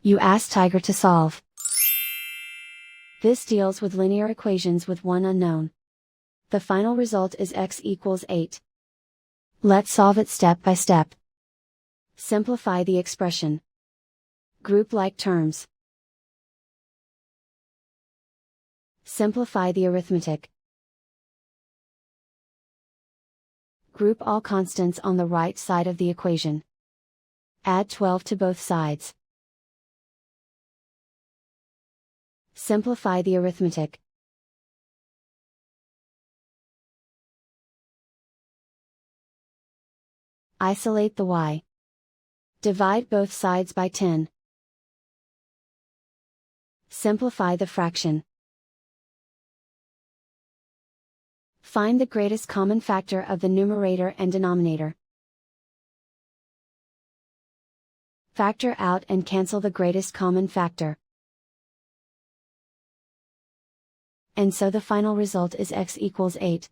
You ask Tiger to solve. This deals with linear equations with one unknown. The final result is x equals 8. Let's solve it step by step. Simplify the expression. Group like terms. Simplify the arithmetic. Group all constants on the right side of the equation. Add 12 to both sides. Simplify the arithmetic. Isolate the y. Divide both sides by 10. Simplify the fraction. Find the greatest common factor of the numerator and denominator. Factor out and cancel the greatest common factor. And so the final result is x equals 8.